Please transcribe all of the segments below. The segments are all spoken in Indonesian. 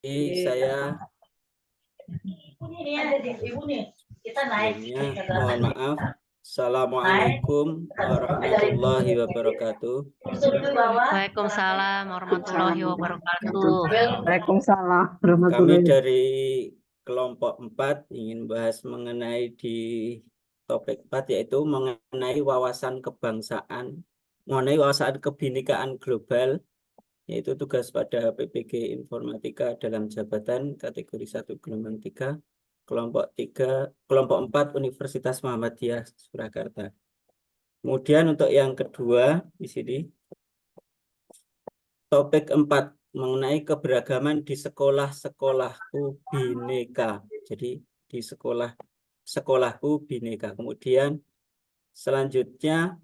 saya sebelumnya mohon maaf. Assalamualaikum warahmatullahi wabarakatuh. Waalaikumsalam warahmatullahi wabarakatuh. Waalaikumsalam Kami warahmatullahi dari kelompok 4 ingin bahas mengenai di topik 4, yaitu mengenai wawasan kebangsaan, mengenai wawasan kebinekaan global, yaitu tugas pada PPG Informatika dalam jabatan kategori 1 gelombang 3, kelompok 4 Universitas Muhammadiyah Surakarta. Kemudian untuk yang kedua di sini topik 4 mengenai keberagaman di sekolahku bineka. Jadi di sekolahku bineka. Kemudian selanjutnya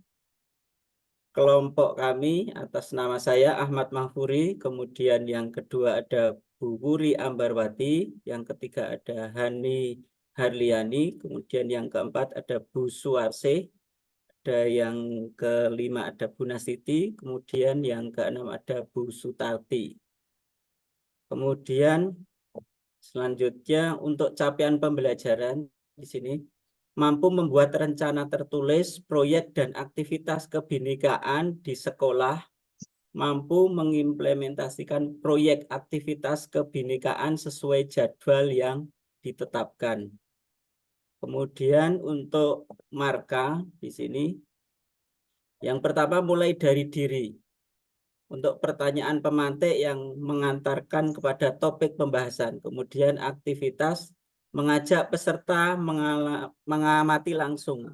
kelompok kami atas nama saya Ahmad Mahfuri, kemudian yang kedua ada Bu Wuri Ambarwati, yang ketiga ada Hani Harliani, kemudian yang keempat ada Bu Suarse, ada yang kelima ada Bu Nasiti, kemudian yang keenam ada Bu Sutarti. Kemudian selanjutnya untuk capaian pembelajaran di sini mampu membuat rencana tertulis, proyek dan aktivitas kebinekaan di sekolah, mampu mengimplementasikan proyek aktivitas kebinekaan sesuai jadwal yang ditetapkan. Kemudian untuk marka di sini, yang pertama mulai dari diri. Untuk pertanyaan pemantik yang mengantarkan kepada topik pembahasan. Kemudian aktivitas mengajak peserta mengamati langsung.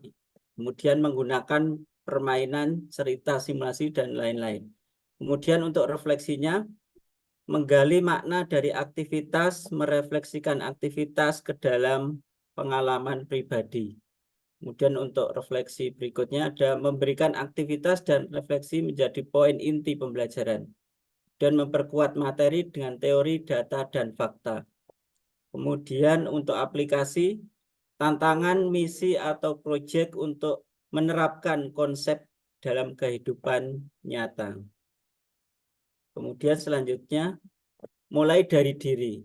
Kemudian menggunakan permainan, cerita, simulasi, dan lain-lain. Kemudian untuk refleksinya, menggali makna dari aktivitas, merefleksikan aktivitas ke dalam pengalaman pribadi. Kemudian untuk refleksi berikutnya ada memberikan aktivitas dan refleksi menjadi poin inti pembelajaran dan memperkuat materi dengan teori, data, dan fakta. Kemudian untuk aplikasi, tantangan, misi, atau proyek untuk menerapkan konsep dalam kehidupan nyata. Kemudian selanjutnya, mulai dari diri.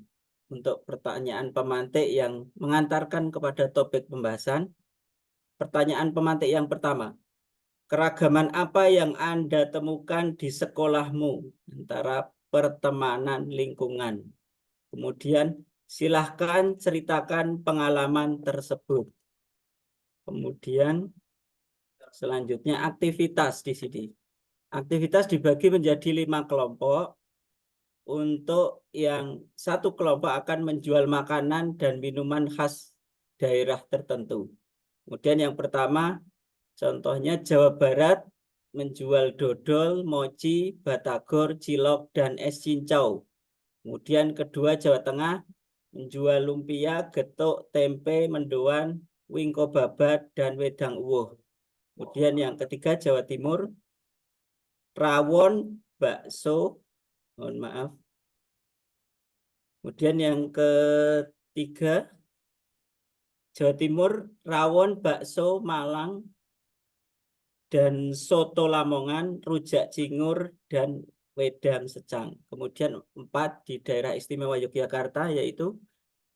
Untuk pertanyaan pemantik yang mengantarkan kepada topik pembahasan, pertanyaan pemantik yang pertama, keragaman apa yang Anda temukan di sekolahmu antara pertemanan lingkungan? Kemudian silahkan ceritakan pengalaman tersebut. Kemudian selanjutnya aktivitas di sini. Aktivitas dibagi menjadi 5 kelompok. Untuk yang satu kelompok akan menjual makanan dan minuman khas daerah tertentu. Kemudian yang pertama, contohnya Jawa Barat menjual dodol, mochi, batagor, cilok, dan es cincau. Kemudian kedua Jawa Tengah menjual lumpia, getuk, tempe, mendoan, wingko babat, dan wedang uwuh. Kemudian yang ketiga Jawa Timur, rawon, bakso, mohon maaf. Kemudian yang ketiga Jawa Timur, rawon, bakso, Malang, dan soto Lamongan, rujak cingur, dan wedang secang. Kemudian 4 di daerah istimewa Yogyakarta yaitu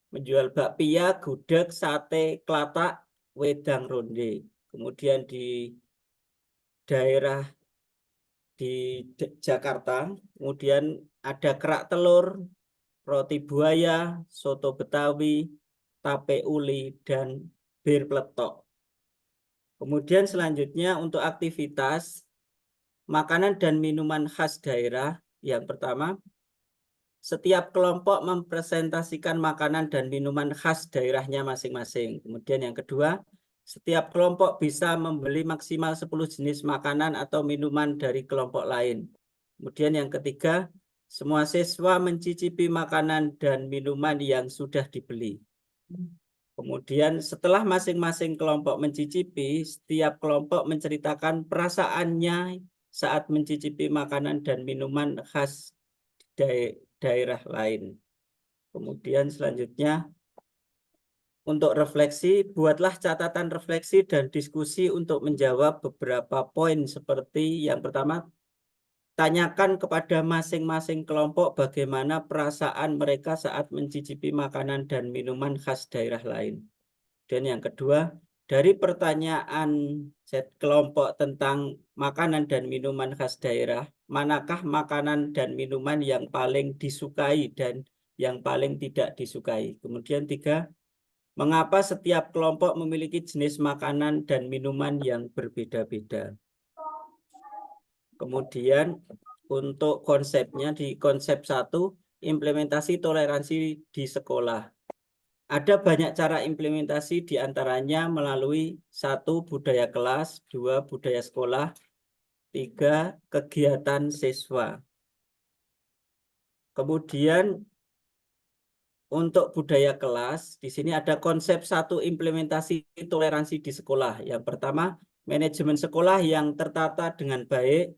menjual bakpia, gudeg, sate, kelatak, wedang ronde. Kemudian di daerah di Jakarta, kemudian ada kerak telur, roti buaya, soto Betawi, tape uli, dan bir peletok. Kemudian selanjutnya untuk aktivitas makanan dan minuman khas daerah. Yang pertama, setiap kelompok mempresentasikan makanan dan minuman khas daerahnya masing-masing. Kemudian yang kedua, setiap kelompok bisa membeli maksimal 10 jenis makanan atau minuman dari kelompok lain. Kemudian yang ketiga, semua siswa mencicipi makanan dan minuman yang sudah dibeli. Kemudian setelah masing-masing kelompok mencicipi, setiap kelompok menceritakan perasaannya saat mencicipi makanan dan minuman khas daerah lain. Kemudian selanjutnya, untuk refleksi, buatlah catatan refleksi dan diskusi untuk menjawab beberapa poin seperti yang pertama, tanyakan kepada masing-masing kelompok bagaimana perasaan mereka saat mencicipi makanan dan minuman khas daerah lain. Dan yang kedua, dari pertanyaan set kelompok tentang makanan dan minuman khas daerah, manakah makanan dan minuman yang paling disukai dan yang paling tidak disukai? Kemudian tiga, mengapa setiap kelompok memiliki jenis makanan dan minuman yang berbeda-beda? Kemudian untuk konsepnya di konsep 1, implementasi toleransi di sekolah. Ada banyak cara implementasi diantaranya melalui 1, budaya kelas, 2, budaya sekolah, 3, kegiatan siswa. Kemudian untuk budaya kelas, di sini ada konsep 1, implementasi toleransi di sekolah. Yang pertama, manajemen sekolah yang tertata dengan baik.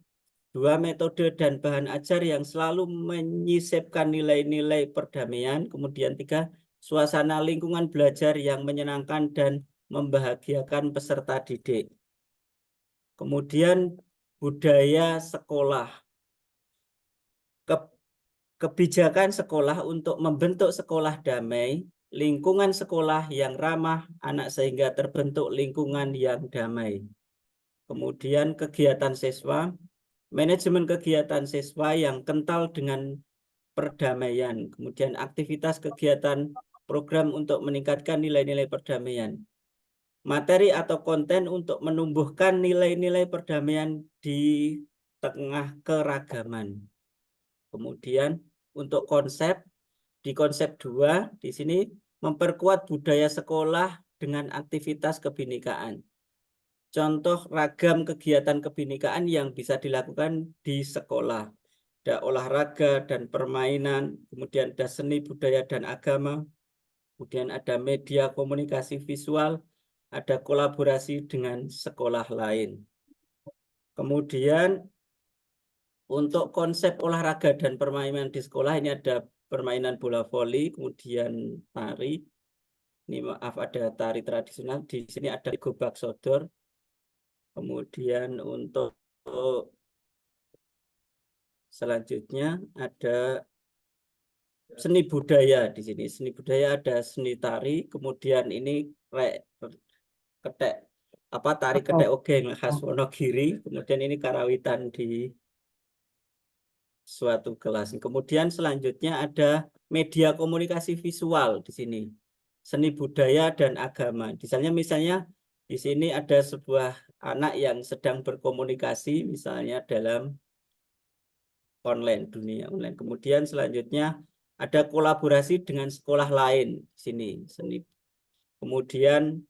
2, metode dan bahan ajar yang selalu menyisipkan nilai-nilai perdamaian. Kemudian 3, suasana lingkungan belajar yang menyenangkan dan membahagiakan peserta didik. Kemudian budaya sekolah. Kebijakan sekolah untuk membentuk sekolah damai, lingkungan sekolah yang ramah anak sehingga terbentuk lingkungan yang damai. Kemudian kegiatan siswa, manajemen kegiatan siswa yang kental dengan perdamaian. Kemudian aktivitas kegiatan program untuk meningkatkan nilai-nilai perdamaian. Materi atau konten untuk menumbuhkan nilai-nilai perdamaian di tengah keragaman. Kemudian untuk konsep, di konsep 2, di sini memperkuat budaya sekolah dengan aktivitas kebinekaan. Contoh ragam kegiatan kebinekaan yang bisa dilakukan di sekolah. Ada olahraga dan permainan, kemudian ada seni budaya dan agama, kemudian ada media komunikasi visual, ada kolaborasi dengan sekolah lain. Kemudian untuk konsep olahraga dan permainan di sekolah ini ada permainan bola voli, kemudian tari. Ini maaf ada tari tradisional, di sini ada gobak sodor. Kemudian untuk selanjutnya ada seni budaya di sini. Seni budaya ada seni tari, kemudian ini ketek tari ketek ogeng khas Wonogiri, kemudian ini karawitan di suatu kelas. Kemudian selanjutnya ada media komunikasi visual di sini. Seni budaya dan agama. Misalnya di sini ada sebuah anak yang sedang berkomunikasi misalnya dalam dunia online. Kemudian selanjutnya ada kolaborasi dengan sekolah lain di sini. Kemudian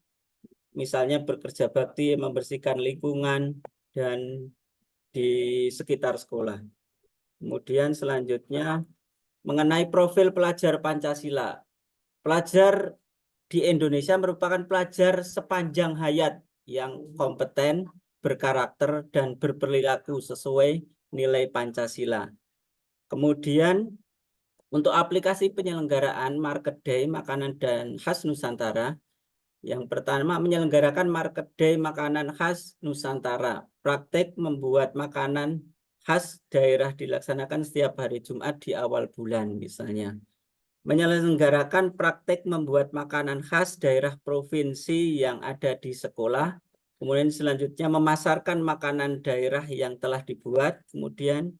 misalnya bekerja bakti membersihkan lingkungan dan di sekitar sekolah. Kemudian selanjutnya mengenai profil pelajar Pancasila. Pelajar di Indonesia merupakan pelajar sepanjang hayat yang kompeten, berkarakter, dan berperilaku sesuai nilai Pancasila. Kemudian untuk aplikasi penyelenggaraan Market Day Makanan dan Khas Nusantara, yang pertama menyelenggarakan Market Day Makanan Khas Nusantara. Praktek membuat makanan khas daerah dilaksanakan setiap hari Jumat di awal bulan misalnya. Menyelenggarakan praktek membuat makanan khas daerah provinsi yang ada di sekolah. Kemudian selanjutnya memasarkan makanan daerah yang telah dibuat. Kemudian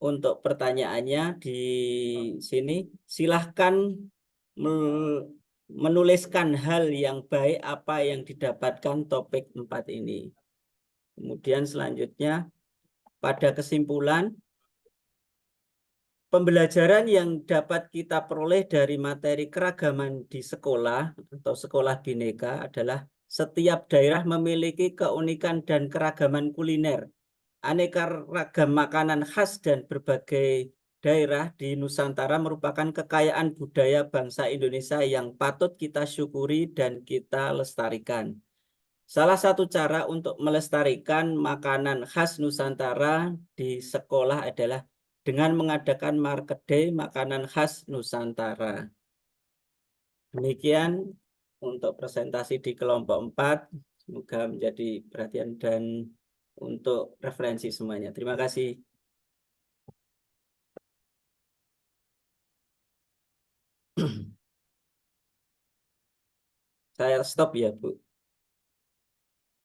untuk pertanyaannya di sini, silahkan menuliskan hal yang baik apa yang didapatkan topik 4 ini. Kemudian selanjutnya pada kesimpulan, pembelajaran yang dapat kita peroleh dari materi keragaman di sekolah atau sekolah Bhinneka adalah setiap daerah memiliki keunikan dan keragaman kuliner. Aneka ragam makanan khas dan berbagai daerah di Nusantara merupakan kekayaan budaya bangsa Indonesia yang patut kita syukuri dan kita lestarikan. Salah satu cara untuk melestarikan makanan khas Nusantara di sekolah adalah dengan mengadakan Market Day Makanan Khas Nusantara. Demikian untuk presentasi di kelompok 4. Semoga menjadi perhatian dan untuk referensi semuanya. Terima kasih. Saya stop ya, Bu.